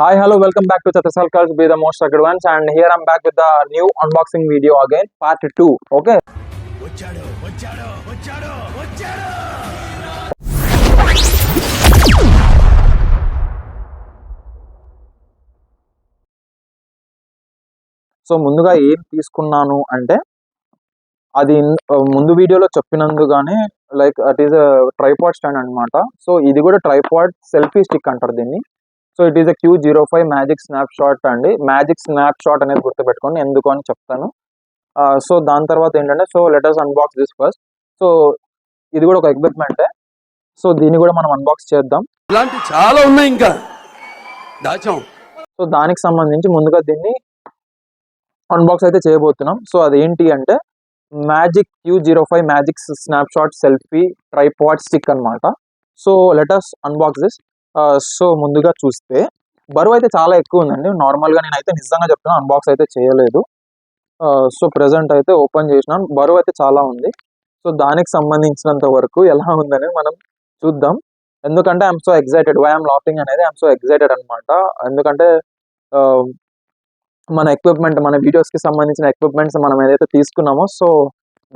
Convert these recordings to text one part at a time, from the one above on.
Hi, hello, welcome back to Chatasal Cars, be the most rugged ones, and here I'm back with the new unboxing video again, part 2. Okay. So ముందుగా ఏం తీసుకున్నాను అంటే అది ముందు వీడియోలో చెప్పినందుగానే like it is tripod stand అనమాట. So ఇది కూడా ట్రైపాడ్ సెల్ఫీ స్టిక్ అంటారు దీన్ని. So it is Q05 magic snap shot అండి. మ్యాజిక్ స్నాప్ షాట్ అనేది గుర్తుపెట్టుకోండి, ఎందుకు అని చెప్తాను. సో దాని తర్వాత ఏంటంటే, so let us unbox this first. So ఇది కూడా ఒక ఎక్విప్మెంటే. సో దీన్ని కూడా మనం అన్బాక్స్ చేద్దాం. ఇలాంటి చాలా ఉన్నాయి ఇంకా దాచాం. సో దానికి సంబంధించి ముందుగా దీన్ని అన్బాక్స్ అయితే చేయబోతున్నాం. సో అదేంటి అంటే magic Q05 magic snap shot selfie tripod stick అనమాట. So let us unbox this. So ముందుగా చూస్తే బరువు అయితే చాలా ఎక్కువ ఉందండి. నార్మల్గా నేనైతే నిజంగా చెప్తున్నాను, అన్బాక్స్ అయితే చేయలేదు. సో ప్రెజెంట్ అయితే ఓపెన్ చేసినాను. బరువు అయితే చాలా ఉంది. సో దానికి సంబంధించినంత వరకు ఎలా ఉందని మనం చూద్దాం. ఎందుకంటే I'm so excited. Why I'm laughing అనేది ఐఎమ్ సో ఎక్సైటెడ్ అనమాట. ఎందుకంటే మన ఎక్విప్మెంట్, మన వీడియోస్కి సంబంధించిన ఎక్విప్మెంట్స్ మనం ఏదైతే తీసుకున్నామో, సో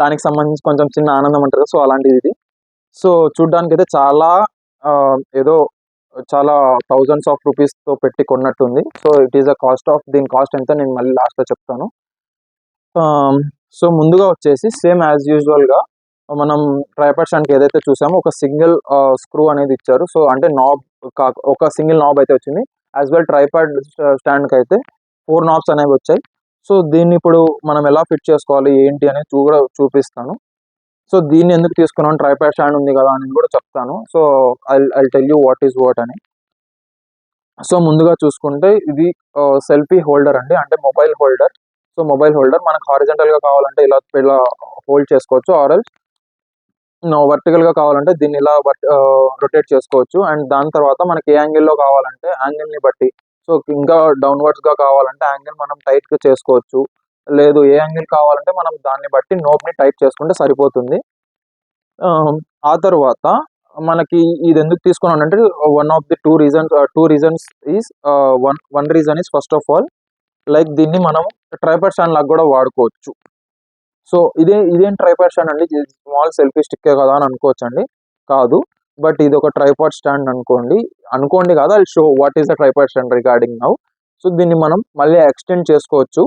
దానికి సంబంధించి కొంచెం చిన్న ఆనందం అంటారు. సో అలాంటిది ఇది. సో చూడ్డానికి అయితే చాలా ఏదో చాలా థౌజండ్స్ ఆఫ్ రూపీస్తో పెట్టి కొన్నట్టుంది. So it is a cost of, దీని కాస్ట్ ఎంత నేను మళ్ళీ లాస్ట్లో చెప్తాను. సో ముందుగా వచ్చేసి సేమ్ యాజ్ యూజువల్గా మనం ట్రైపాడ్ స్టాండ్కి ఏదైతే చూసామో ఒక సింగిల్ స్క్రూ అనేది ఇచ్చారు. సో అంటే నాబ్ ఒక సింగిల్ నాబ్ అయితే వచ్చింది. యాజ్ వెల్ ట్రైపాడ్ స్టాండ్కి అయితే 4 నాబ్స్ అనేవి వచ్చాయి. సో దీన్ని ఇప్పుడు మనం ఎలా ఫిట్ చేసుకోవాలి ఏంటి అనేది కూడా చూపిస్తాను. సో దీన్ని ఎందుకు తీసుకున్నాను, ట్రైపాడ్ స్టాండ్ ఉంది కదా అని కూడా చెప్తాను. So I tell you what is what అని. సో ముందుగా చూసుకుంటే ఇది సెల్ఫీ హోల్డర్ అండి, అంటే mobile holder. So mobile holder మనకు హారిజంటల్గా కావాలంటే ఇలా హోల్డ్ చేసుకోవచ్చు, ఆర్ఎల్స్ వర్టికల్గా కావాలంటే దీన్ని ఇలా రొటేట్ చేసుకోవచ్చు. అండ్ దాని తర్వాత మనకి ఏ యాంగిల్లో కావాలంటే యాంగిల్ని బట్టి, సో ఇంకా డౌన్వర్డ్స్గా కావాలంటే యాంగిల్ మనం టైట్గా చేసుకోవచ్చు. లేదు ఏ యాంగిల్ కావాలంటే మనం దాన్ని బట్టి నోబ్ని టైట్ చేసుకుంటే సరిపోతుంది. ఆ తర్వాత మనకి ఇది ఎందుకు తీసుకున్నాను అంటే one of the two reasons is one reason is first of all like దీన్ని మనం ట్రైపాడ్ స్టాండ్ లాగా కూడా వాడుకోవచ్చు. సో ఇదేం ట్రైపాడ్ స్టాండ్ అండి, స్మాల్ సెల్ఫీ స్టిక్కే కదా అని అనుకోవచ్చు అండి. కాదు, బట్ ఇది ఒక ట్రైపాడ్ స్టాండ్ అనుకోండి కాదు. I show what is the tripod stand regarding now. So దీన్ని మనం మళ్ళీ ఎక్స్టెండ్ చేసుకోవచ్చు.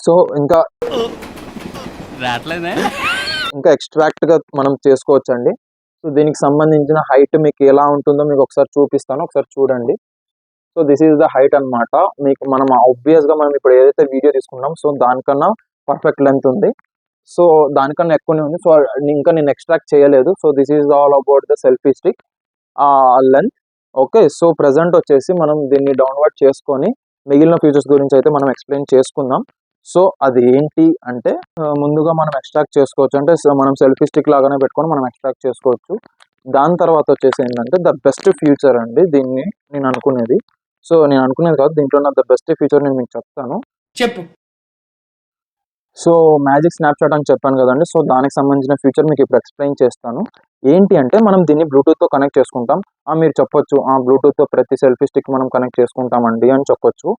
సో ఇంకా ఎక్స్ట్రాక్ట్గా మనం చేసుకోవచ్చు అండి. సో దీనికి సంబంధించిన హైట్ మీకు ఎలా ఉంటుందో మీకు ఒకసారి చూపిస్తాను, ఒకసారి చూడండి. So this is the height అనమాట. మీకు మనం ఆబ్వియస్గా మనం ఇప్పుడు ఏదైతే వీడియో తీసుకున్నాం, సో దానికన్నా పర్ఫెక్ట్ లెంత్ ఉంది. సో దానికన్నా ఎక్కువనే ఉంది. సో ఇంకా నేను ఎక్స్ట్రాక్ట్ చేయలేదు. So this is all about the selfie stick length. Okay, so present వచ్చేసి మనం దీన్ని డౌన్వర్డ్ చేసుకొని మిగిలిన ఫీచర్స్ గురించి అయితే మనం ఎక్స్ప్లెయిన్ చేసుకుందాం. సో అది ఏంటి అంటే ముందుగా మనం ఎక్స్ట్రాక్ట్ చేసుకోవచ్చు, అంటే మనం సెల్ఫీ స్టిక్ లాగానే పెట్టుకొని మనం ఎక్స్ట్రాక్ట్ చేసుకోవచ్చు. దాని తర్వాత వచ్చేసి ఏంటంటే ద బెస్ట్ ఫ్యూచర్ అండి దీన్ని నేను అనుకునేది. సో నేను అనుకునేది కాదు, దీంట్లో ఉన్న ద బెస్ట్ ఫ్యూచర్ నేను మీకు చెప్తాను. చెప్పు. సో మ్యాజిక్ స్నాప్షాట్ అని చెప్పాను కదండి. సో దానికి సంబంధించిన ఫీచర్ మీకు ఇప్పుడు ఎక్స్ప్లెయిన్ చేస్తాను. ఏంటి అంటే మనం దీన్ని బ్లూటూత్తో కనెక్ట్ చేసుకుంటాం. మీరు చెప్పొచ్చు బ్లూటూత్తో ప్రతి సెల్ఫీ స్టిక్ మనం కనెక్ట్ చేసుకుంటామండి అని చెప్పొచ్చు.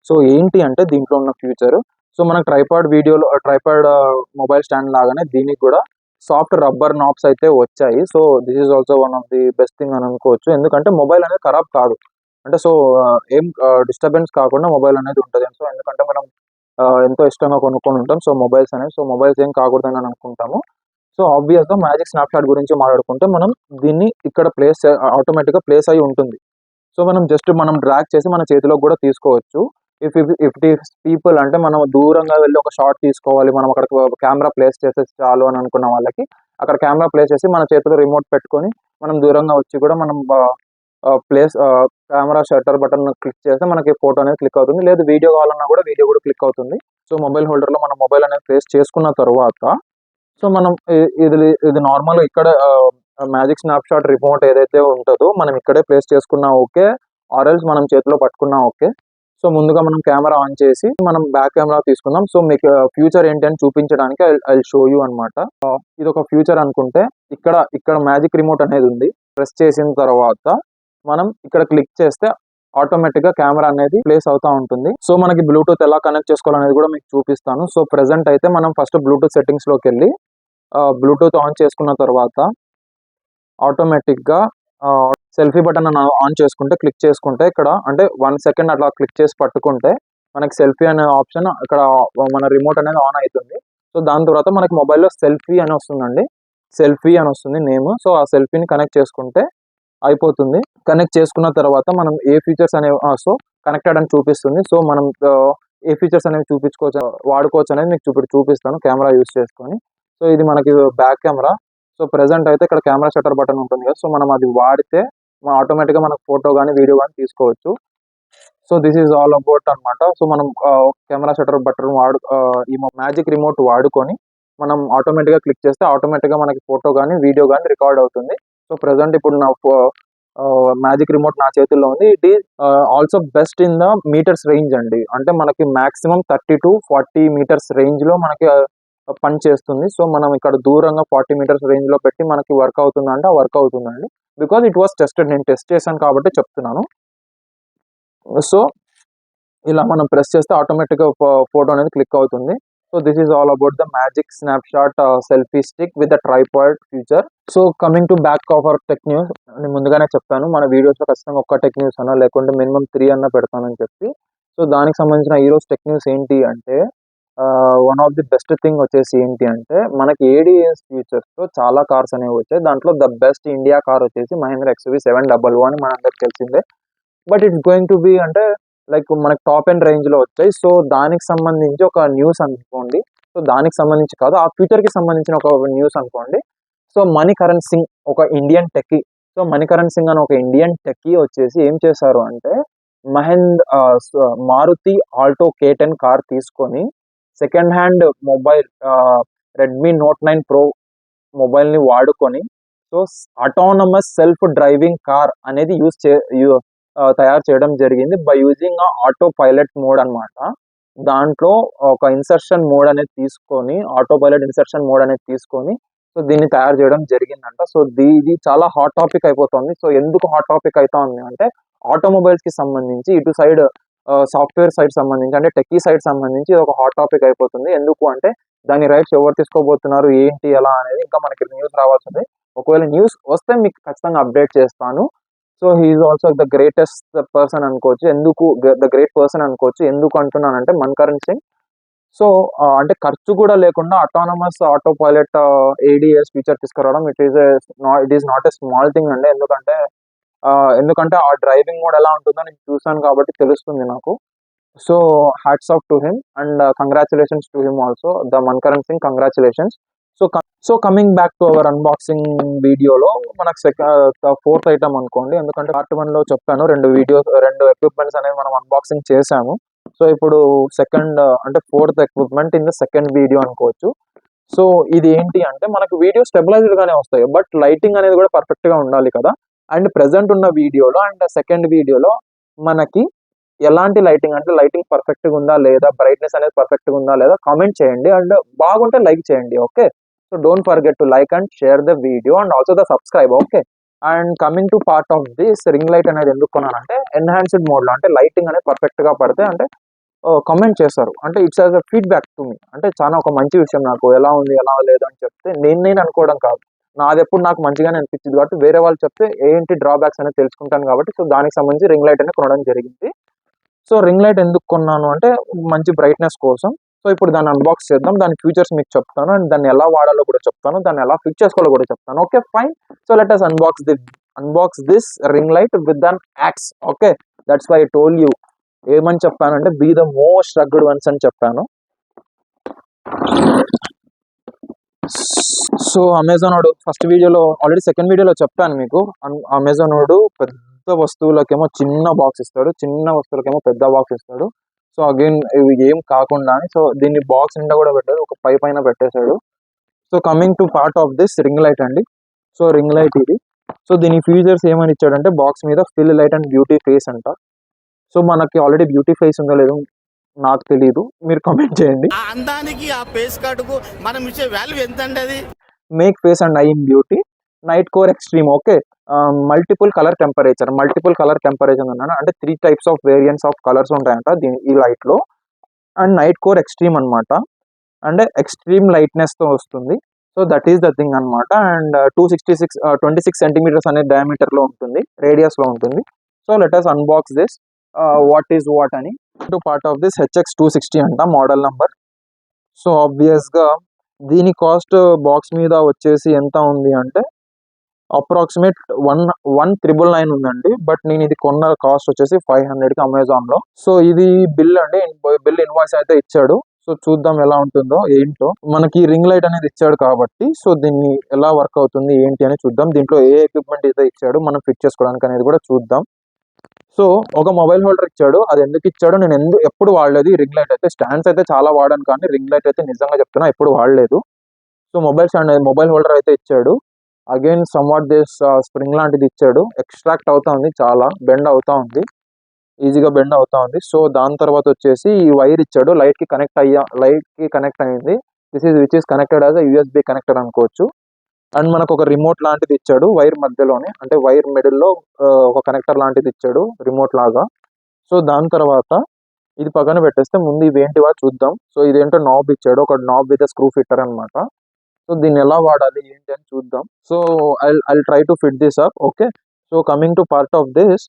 సో ఏంటి అంటే దీంట్లో ఉన్న ఫ్యూచర్, సో మనకు ట్రైపాడ్ మొబైల్ స్టాండ్ లాగానే దీనికి కూడా సాఫ్ట్ రబ్బర్ నాబ్స్ అయితే వచ్చాయి. So this is also one of the best thing అని అనుకోవచ్చు. ఎందుకంటే మొబైల్ అనేది ఖరాబ్ కాదు, అంటే సో ఏం డిస్టర్బెన్స్ కాకుండా మొబైల్ అనేది ఉంటుంది. సో ఎందుకంటే మనం ఎంతో ఇష్టంగా కొనుక్కొని ఉంటాం సో మొబైల్స్ అనేవి. సో మొబైల్స్ ఏం కాకూడదని అని అనుకుంటాము. సో ఆబ్వియస్గా మ్యాజిక్ స్నాప్షాట్ గురించి మాట్లాడుకుంటే మనం దీన్ని ఇక్కడ ఆటోమేటిక్గా ప్లేస్ అయి ఉంటుంది. సో మనం జస్ట్ డ్రాగ్ చేసి మన చేతిలో కూడా తీసుకోవచ్చు. ఇఫ్ పీపుల్ అంటే మనం దూరంగా వెళ్ళి ఒక షాట్ తీసుకోవాలి, మనం అక్కడ కెమెరా ప్లేస్ చేసేసి చాలు అని అనుకున్న వాళ్ళకి అక్కడ కెమెరా ప్లేస్ చేసి మన చేతిలో రిమోట్ పెట్టుకొని మనం దూరంగా వచ్చి కూడా మనం కెమెరా షట్టర్ బటన్ క్లిక్ చేస్తే మనకి ఫోటో అనేది క్లిక్ అవుతుంది. లేదు వీడియో కావాలన్నా కూడా వీడియో కూడా క్లిక్ అవుతుంది. సో మొబైల్ హోల్డర్లో మనం మొబైల్ అనేది ప్లేస్ చేసుకున్న తర్వాత సో మనం ఇది నార్మల్ ఇక్కడ మ్యాజిక్ స్నాప్షాట్ రిమోట్ ఏదైతే ఉంటుందో మనం ఇక్కడే ప్లేస్ చేసుకున్నా ఓకే, ఆర్ఎల్స్ మనం చేతిలో పట్టుకున్నా ఓకే. సో ముందుగా మనం కెమెరా ఆన్ చేసి మనం బ్యాక్ కెమెరా తీసుకుందాం. సో మీకు ఫ్యూచర్ ఏంటి అని చూపించడానికి ఐ షో యూ అనమాట. ఇది ఒక ఫ్యూచర్ అనుకుంటే ఇక్కడ మ్యాజిక్ రిమోట్ అనేది ఉంది. ప్రెస్ చేసిన తర్వాత మనం ఇక్కడ క్లిక్ చేస్తే ఆటోమేటిక్గా కెమెరా అనేది ప్లేస్ అవుతా ఉంటుంది. సో మనకి బ్లూటూత్ ఎలా కనెక్ట్ చేసుకోవాలనేది కూడా మీకు చూపిస్తాను. సో ప్రెసెంట్ అయితే మనం ఫస్ట్ బ్లూటూత్ సెట్టింగ్స్లోకి వెళ్ళి బ్లూటూత్ ఆన్ చేసుకున్న తర్వాత ఆటోమేటిక్గా సెల్ఫీ బటన్ ఆన్ చేసుకుంటే క్లిక్ చేసుకుంటే ఇక్కడ అంటే 1 సెకండ్ అట్లా క్లిక్ చేసి పట్టుకుంటే మనకి సెల్ఫీ అనే ఆప్షన్ ఇక్కడ మన రిమోట్ అనేది ఆన్ అవుతుంది. సో దాని తర్వాత మనకి మొబైల్లో సెల్ఫీ అని వస్తుందండి, సెల్ఫీ అని వస్తుంది నేమ్. సో ఆ సెల్ఫీని కనెక్ట్ చేసుకుంటే అయిపోతుంది. కనెక్ట్ చేసుకున్న తర్వాత మనం ఏ ఫీచర్స్ అనేవి సో కనెక్టెడ్ అని చూపిస్తుంది. సో మనం ఏ ఫీచర్స్ అనేవి వాడుకోవచ్చు అనేది మీకు చూపిస్తాను కెమెరా యూస్ చేసుకొని. సో ఇది మనకి బ్యాక్ కెమెరా. సో ప్రెసెంట్ అయితే ఇక్కడ కెమెరా షట్టర్ బటన్ ఉంటుంది కదా, సో మనం అది వాడితే ఆటోమేటిక్గా మనకు ఫోటో కానీ వీడియో కానీ తీసుకోవచ్చు. So this is all about అనమాట. సో మనం కెమెరా షట్టర్ బటన్ ఈ మ్యాజిక్ రిమోట్ వాడుకొని మనం ఆటోమేటిక్గా క్లిక్ చేస్తే ఆటోమేటిక్గా మనకి ఫోటో కానీ వీడియో కానీ రికార్డ్ అవుతుంది. సో ప్రెసెంట్ ఇప్పుడు నా మ్యాజిక్ రిమోట్ నా చేతుల్లో ఉంది. It is also best in the meters range అండి. అంటే మనకి మాక్సిమం 30 to 40 మీటర్స్ రేంజ్లో మనకి పని చేస్తుంది. సో మనం ఇక్కడ దూరంగా 40 మీటర్స్ రేంజ్లో పెట్టి మనకి వర్క్ అవుతుందంటే వర్క్ అవుతుందండి. బికాజ్ ఇట్ వాస్ టెస్టెడ్, నేను టెస్ట్ చేశాను కాబట్టి చెప్తున్నాను. సో ఇలా మనం ప్రెస్ చేస్తే ఆటోమేటిక్గా ఫోటో అనేది క్లిక్ అవుతుంది. So this is all about the magic snapshot selfie stick with the tripod feature. So coming to back cover tech news, నేను ముందుగానే చెప్పాను మన వీడియోస్లో ఖచ్చితంగా ఒక్క టెక్ న్యూస్ అన్నా లేకుంటే మినిమం 3 అన్నా పెడతానని చెప్పి. సో దానికి సంబంధించిన ఈరోజు టెక్ న్యూస్ ఏంటి అంటే one of the best thing వచ్చేసి ఏంటి అంటే మనకి ADAS ఫీచర్స్తో చాలా కార్స్ అనేవి వచ్చాయి. దాంట్లో ద బెస్ట్ ఇండియా కార్ వచ్చేసి మహేంద్ర XUV 700 అని మనందరికి తెలిసిందే. But it's going to be అంటే లైక్ మనకి టాప్ అండ్ రేంజ్లో వచ్చాయి. సో దానికి సంబంధించి ఒక న్యూస్ అనుకోండి. సో దానికి సంబంధించి కాదు, ఆ ఫ్యూచర్కి సంబంధించిన ఒక న్యూస్ అనుకోండి. సో మణికరణ్ సింగ్ ఒక Indian techie. So Manikaran Singh అని ఒక ఇండియన్ టెక్కీ వచ్చేసి ఏం చేశారు అంటే మారుతి ఆల్టో K10 కార్ తీసుకొని second hand mobile Redmi Note 9 Pro మొబైల్ని వాడుకొని so autonomous self driving car అనేది తయారు చేయడం జరిగింది by using auto pilot mode అనమాట. దాంట్లో ఒక ఇన్సర్షన్ మోడ్ అనేది తీసుకొని ఆటో పైలట్ ఇన్సర్షన్ మోడ్ అనేది తీసుకొని సో దీన్ని తయారు చేయడం జరిగిందంట. సో ఇది చాలా హాట్ టాపిక్ అయిపోతుంది. సో ఎందుకు హాట్ టాపిక్ అవుతుంది అంటే ఆటోమొబైల్స్ కి సంబంధించి ఇటు సైడ్ సాఫ్ట్వేర్ సైడ్ సంబంధించి అంటే టెక్కీ సైడ్ సంబంధించి ఒక హాట్ టాపిక్ అయిపోతుంది. ఎందుకు అంటే దాని రైట్స్ ఎవరు తీసుకోబోతున్నారు ఏంటి ఎలా అనేది ఇంకా మనకి న్యూస్ రావాల్సింది. ఒకవేళ న్యూస్ వస్తే మీకు ఖచ్చితంగా అప్డేట్ చేస్తాను. So he is also the greatest person అనుకోవచ్చు. ద గ్రేట్ పర్సన్ అనుకోవచ్చు. ఎందుకు అంటున్నానంటే మణికరణ్ సింగ్ సో అంటే ఖర్చు కూడా లేకుండా autonomous auto pilot ADAS feature తీసుకురావడం it is not a small thing అండి. ఎందుకంటే ఆ డ్రైవింగ్ మోడ్ ఎలా ఉంటుందో నేను చూసాను కాబట్టి తెలుస్తుంది నాకు. So hats off to him and congratulations to him also the Manikaran Singh, congratulations. So coming back to our unboxing వీడియోలో మనకు ఫోర్త్ ఐటమ్ అనుకోండి. ఎందుకంటే పార్ట్ 1లో చెప్పాను రెండు ఎక్విప్మెంట్స్ అనేవి మనం అన్బాక్సింగ్ చేశాము. సో ఇప్పుడు fourth equipment in the second video అనుకోవచ్చు. సో ఇది ఏంటి అంటే మనకు వీడియో స్టెబిలైజ్డ్ గానే వస్తాయి, బట్ లైటింగ్ అనేది కూడా పర్ఫెక్ట్ గా ఉండాలి కదా. అండ్ ప్రెసెంట్ ఉన్న వీడియోలో అండ్ సెకండ్ వీడియోలో మనకి ఎలాంటి లైటింగ్ అంటే లైటింగ్ పర్ఫెక్ట్ గా ఉందా లేదా, బ్రైట్నెస్ అనేది పర్ఫెక్ట్ గా ఉందా లేదా కామెంట్ చేయండి. అండ్ బాగుంటే లైక్ చేయండి. Okay, so don't forget to like and share the video and also the subscribe. Okay, and coming to part of this ring light అనేది ఎందుకు కొన్నానంటే ఎన్హాన్స్డ్ మోడ్ లో అంటే లైటింగ్ అనేది పర్ఫెక్ట్ గా పడితే అంటే కామెంట్ చేస్తారు. అంటే it's as a feedback to me. అంటే చాలా ఒక మంచి విషయం, నాకు ఎలా ఉంది ఎలా లేదు అని చెప్తే నేను అనుకోవడం కాదు, నాది ఎప్పుడు నాకు మంచిగానే అనిపించింది కాబట్టి వేరే వాళ్ళు చెప్తే ఏంటి డ్రాబ్యాక్స్ అనేది తెలుసుకుంటాను కాబట్టి సో దానికి సంబంధించి రింగ్ లైట్ అనేది కొనడం జరిగింది. సో రింగ్ లైట్ ఎందుకు కొన్నాను అంటే మంచి బ్రైట్నెస్ కోసం. సో ఇప్పుడు దాన్ని అన్బాక్స్ చేద్దాం, దాని ఫీచర్స్ మీకు చెప్తాను అండ్ దాన్ని ఎలా వాడాలో కూడా చెప్తాను, దాన్ని ఎలా ఫిక్స్ చేసుకోవాలో కూడా చెప్తాను. Okay fine, so let us unbox this ring light with an axe. Okay, that's why I told you ఏమని చెప్పానంటే be the most rugged ones అని చెప్పాను. సో అమెజాన్ వాడు ఫస్ట్ వీడియోలో ఆల్రెడీ సెకండ్ వీడియోలో చెప్పాను మీకు, అమెజాన్ వాడు పెద్ద వస్తువులకేమో చిన్న బాక్స్ ఇస్తాడు, చిన్న వస్తువులకేమో పెద్ద బాక్స్ ఇస్తాడు. సో అగైన్ ఇవి ఏం కాకుండా సో దీన్ని బాక్స్ నిండా కూడా పెట్టాడు, ఒక పైన పెట్టేశాడు. So coming to part of this ring light అండి. సో రింగ్ లైట్ ఇది. సో దీని ఫీచర్స్ ఏమని ఇచ్చాడంటే బాక్స్ మీద fill light and beauty face అంట. సో మనకి ఆల్రెడీ బ్యూటీ ఫేస్ ఉందో లేదో నాకు తెలియదు, మీరు కామెంట్ చేయండి. ఆ అందానికి ఆ ఫేస్ కట్కు మనం ఇచ్చే వాల్యూ ఎంత అండి అది? Make face and I in beauty night core extreme. Okay, multiple colour temperature అన్నాను అంటే 3 types of variants of colours ఉంటాయంట ఈ లైట్లో. అండ్ నైట్ కోర్ ఎక్స్ట్రీమ్ అనమాట, అంటే ఎక్స్ట్రీమ్ లైట్నెస్తో వస్తుంది. So that is the thing అనమాట. అండ్ 26 సెంటీమీటర్స్ అనే డయామీటర్లో ఉంటుంది, రేడియస్లో ఉంటుంది. So let us unbox this what is what అని. పార్ట్ ఆఫ్ దిస్ HX260 అంట మోడల్ నంబర్. సో ఆబ్వియస్గా దీని కాస్ట్ బాక్స్ మీద వచ్చేసి ఎంత ఉంది అంటే అప్రాక్సిమేట్ 1,999 ఉందండి. బట్ నేను ఇది కొన్న కాస్ట్ వచ్చేసి 500కి అమెజాన్లో. సో ఇది బిల్ అండి, బిల్ ఇన్వాయిస్ అయితే ఇచ్చాడు. సో చూద్దాం ఎలా ఉంటుందో ఏంటో. మనకి రింగ్ లైట్ అనేది ఇచ్చాడు కాబట్టి సో దీన్ని ఎలా వర్క్ అవుతుంది ఏంటి అని చూద్దాం. దీంట్లో ఏ ఎక్విప్మెంట్ అయితే ఇచ్చాడు మనం ఫిట్ చేసుకోవడానికి అనేది కూడా చూద్దాం. సో ఒక మొబైల్ హోల్డర్ ఇచ్చాడు, అది ఎందుకు ఇచ్చాడో నేను ఎప్పుడు వాడలేదు. ఈ రింగ్ లైట్ అయితే స్టాండ్స్ అయితే చాలా వాడాను, కానీ రింగ్ లైట్ అయితే నిజంగా చెప్తున్నా ఎప్పుడు వాడలేదు. సో మొబైల్ హోల్డర్ అయితే ఇచ్చాడు. అగైన్ సమ్వాట్ దిస్ స్ప్రింగ్ లాంటిది ఇచ్చాడు. ఎక్స్ట్రాక్ట్ అవుతా ఉంది, చాలా బెండ్ అవుతా ఉంది, ఈజీగా బెండ్ అవుతా ఉంది. సో దాని తర్వాత వచ్చేసి ఈ వైర్ ఇచ్చాడు, లైట్ కి కనెక్ట్ అయింది. Which is connected as USB connector అనుకోవచ్చు. అండ్ మనకు ఒక రిమోట్ లాంటిది ఇచ్చాడు వైర్ మధ్యలోనే, అంటే వైర్ మిడిల్లో ఒక కనెక్టర్ లాంటిది ఇచ్చాడు రిమోట్ లాగా. సో దాని తర్వాత ఇది పక్కన పెట్టేస్తే ముందు ఇవేంటివా చూద్దాం. సో ఇదేంటో నాబ్ ఇచ్చాడు, ఒక నాబ్ విత్ స్క్రూ ఫిట్టర్ అనమాట. సో దీన్ని ఎలా వాడాలి ఏంటి అని చూద్దాం. So I'll try to fit this up. Okay, so coming to part of this,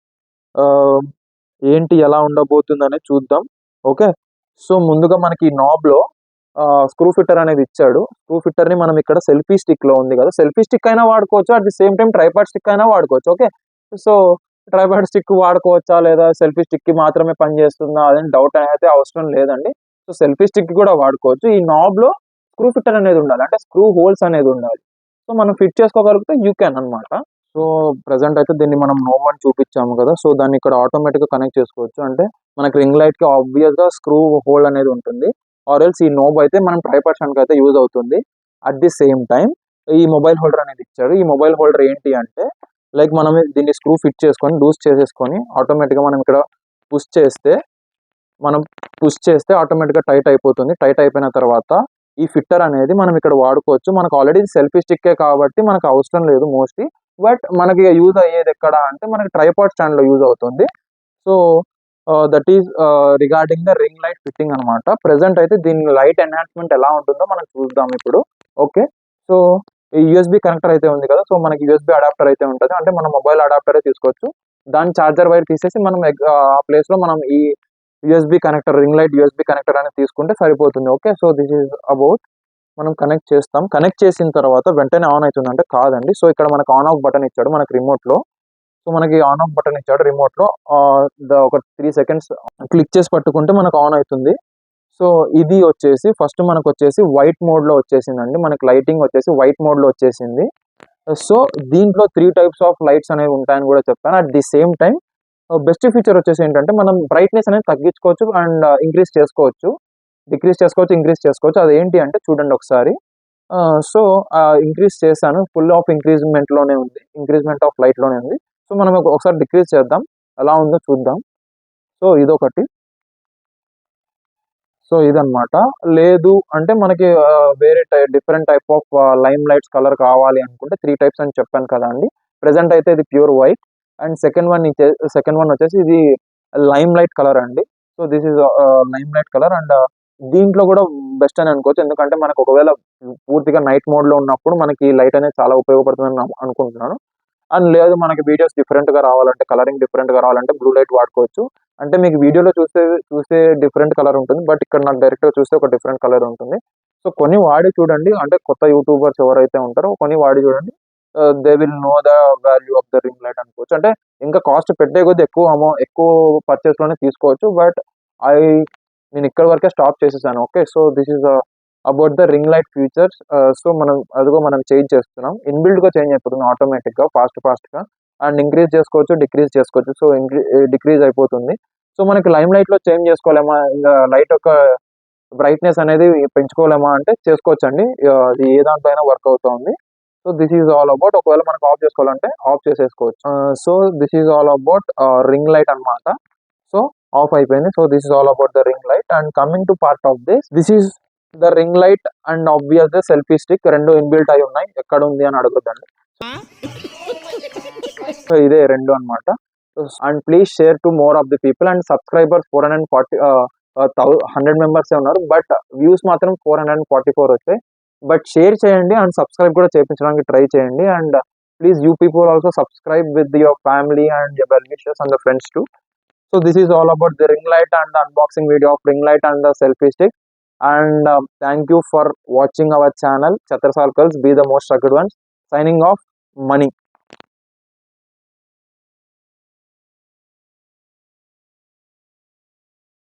ఏంటి ఎలా ఉండబోతుంది అనేది చూద్దాం. ఓకే, సో ముందుగా మనకి ఈ నాబ్లో స్క్రూ ఫిట్టర్ అనేది ఇచ్చాడు. స్క్రూ ఫిట్టర్ని మనం ఇక్కడ సెల్ఫీ స్టిక్లో ఉంది కదా, సెల్ఫీ స్టిక్ అయినా వాడుకోవచ్చు, at the same time tripod stick అయినా వాడుకోవచ్చు. ఓకే, సో ట్రైపాడ్ స్టిక్ వాడుకోవచ్చా లేదా సెల్ఫీ స్టిక్కి మాత్రమే పనిచేస్తుందా అదని డౌట్ అయితే అవసరం లేదండి. సో సెల్ఫీ స్టిక్ కూడా వాడుకోవచ్చు. ఈ నాబ్లో స్క్రూ ఫిట్టర్ అనేది ఉండాలి, అంటే స్క్రూ హోల్స్ అనేది ఉండాలి. సో మనం ఫిట్ చేసుకోగలిగితే యూ క్యాన్ అనమాట. సో ప్రజెంట్ అయితే దీన్ని మనం నోబ్ అని చూపించాము కదా, సో దాన్ని ఇక్కడ ఆటోమేటిక్గా కనెక్ట్ చేసుకోవచ్చు. అంటే మనకి రింగ్ లైట్కి ఆబ్వియస్గా స్క్రూ హోల్ అనేది ఉంటుంది, ఆర్ ఎల్స్ ఈ నోబ్ అయితే మనం ట్రైపాడ్ స్టాండ్కి అయితే యూజ్ అవుతుంది. అట్ ది సేమ్ టైం ఈ మొబైల్ హోల్డర్ అనేది ఇచ్చాడు. ఈ మొబైల్ హోల్డర్ ఏంటి అంటే లైక్ మనం దీన్ని స్క్రూ ఫిట్ చేసుకొని లూజ్ చేసేసుకొని ఆటోమేటిక్గా మనం ఇక్కడ పుష్ చేస్తే ఆటోమేటిక్గా టైట్ అయిపోతుంది. టైట్ అయిపోయిన తర్వాత ఈ ఫిట్టర్ అనేది మనం ఇక్కడ వాడుకోవచ్చు. మనకు ఆల్రెడీ సెల్ఫీ స్టిక్కే కాబట్టి మనకు అవసరం లేదు మోస్ట్లీ. బట్ మనకి యూజ్ అయ్యేది ఎక్కడ అంటే మనకి ట్రైపాడ్ స్టాండ్లో యూజ్ అవుతుంది. So that is regarding the ring light fitting అనమాట. ప్రెసెంట్ అయితే దీని లైట్ ఎన్హాన్స్మెంట్ ఎలా ఉంటుందో మనం చూద్దాం ఇప్పుడు. ఓకే, సో ఈ USB కనెక్టర్ అయితే ఉంది కదా, సో మనకి USB అడాప్టర్ అయితే ఉంటుంది, అంటే మన మొబైల్ అడాప్టరే తీసుకోవచ్చు. దాని ఛార్జర్ వైర్ తీసేసి మనం ఆ ప్లేస్లో మనం ఈ USB connector, ring light USB connector అనేది తీసుకుంటే సరిపోతుంది. Okay, so this is about. మనం కనెక్ట్ చేస్తాం. కనెక్ట్ చేసిన తర్వాత వెంటనే ఆన్ అవుతుంది అంటే కాదండి. సో ఇక్కడ మనకు ఆన్ ఆఫ్ బటన్ ఇచ్చాడు మనకి రిమోట్లో. సో మనకి ఆన్ ఆఫ్ బటన్ ఇచ్చాడు రిమోట్లో. ఒక 3 సెకండ్స్ క్లిక్ చేసి పట్టుకుంటే మనకు ఆన్ అవుతుంది. సో ఇది వచ్చేసి ఫస్ట్ మనకు వచ్చేసి వైట్ మోడ్లో వచ్చేసిందండి, మనకి లైటింగ్ వచ్చేసి వైట్ మోడ్లో వచ్చేసింది. సో దీంట్లో 3 టైప్స్ ఆఫ్ లైట్స్ అనేవి ఉంటాయని కూడా చెప్పాను. At the same time best feature వచ్చేసి ఏంటంటే మనం బ్రైట్నెస్ అనేది తగ్గించుకోవచ్చు అండ్ డిక్రీజ్ చేసుకోవచ్చు. అది ఏంటి అంటే చూడండి ఒకసారి. సో ఇంక్రీజ్ చేశాను, ఫుల్ ఆఫ్ ఇంక్రీజ్మెంట్ ఆఫ్ లైట్లోనే ఉంది. సో మనం ఒకసారి డిక్రీజ్ చేద్దాం, ఎలా ఉందో చూద్దాం. సో ఇదొకటి. సో ఇదన్నమాట. లేదు అంటే మనకి వేరే different type of lime lights colour కావాలి అనుకుంటే 3 టైప్స్ అని చెప్పాను కదా అండి. ప్రెసెంట్ అయితే ఇది pure white. And second one వచ్చేసి ఇది లైమ్ లైట్ కలర్ అండి. So this is lime light colour. And దీంట్లో కూడా బెస్ట్ అని అనుకోవచ్చు, ఎందుకంటే మనకు ఒకవేళ పూర్తిగా నైట్ మోడ్లో ఉన్నప్పుడు మనకి ఈ లైట్ అనేది చాలా ఉపయోగపడుతుందని అనుకుంటున్నాను. అండ్ లేదు మనకి వీడియోస్ డిఫరెంట్గా రావాలంటే, కలరింగ్ డిఫరెంట్గా రావాలంటే బ్లూ లైట్ వాడుకోవచ్చు. అంటే మీకు వీడియోలో చూస్తే డిఫరెంట్ కలర్ ఉంటుంది, బట్ ఇక్కడ నాకు డైరెక్ట్గా చూస్తే ఒక డిఫరెంట్ కలర్ ఉంటుంది. సో కొన్ని వాడి చూడండి, అంటే కొత్త యూట్యూబర్స్ ఎవరైతే ఉంటారో కొన్ని వాడి చూడండి, they will know the value of the ring light అనుకోవచ్చు. అంటే ఇంకా కాస్ట్ పెట్టే కొద్ది ఎక్కువ పర్చేస్లోనే తీసుకోవచ్చు. బట్ నేను ఇక్కడ వరకే స్టాప్ చేసేసాను. Okay, so this is about the ring light features. So మనం చేంజ్ చేస్తున్నాం, ఇన్బిల్డ్గా చేంజ్ అయిపోతుంది ఆటోమేటిక్గా ఫాస్ట్గా. అండ్ ఇంక్రీజ్ చేసుకోవచ్చు, డిక్రీజ్ చేసుకోవచ్చు. సో డిక్రీజ్ అయిపోతుంది. సో మనకి లైమ్ లైట్లో చేంజ్ చేసుకోలేమా, ఇంకా లైట్ యొక్క బ్రైట్నెస్ అనేది పెంచుకోలేమా అంటే చేసుకోవచ్చు అండి, అది ఏ దాంట్లో అయినా వర్క్ అవుతుంది. So this is all about. ఒకవేళ మనకు ఆఫ్ చేసుకోవాలంటే ఆఫ్ చేసేసుకోవచ్చు. So this is all about ring light అనమాట. సో ఆఫ్ అయిపోయింది. So this is all about the ring light. And coming to part of this is the ring light and obvious the selfie stick. రెండు inbuilt అయి ఉన్నాయి, ఎక్కడ ఉంది అని అడగొద్దండి. So ఇదే రెండు అన్నమాట. And please share to more of the people. And subscribers 440 100 మెంబర్సే ఉన్నారు, బట్ వ్యూస్ మాత్రం 444 వచ్చాయి. బట్ షేర్ చేయండి అండ్ సబ్స్క్రైబ్ కూడా చేయించడానికి ట్రై చేయండి. And please you people also subscribe with your family and your well wishers and the friends too. So this is all about the ring light and the unboxing video of ring light and the selfie stick. And thank you for watching our channel. Chhatar Circles, be the most rugged ones. Signing off, Money.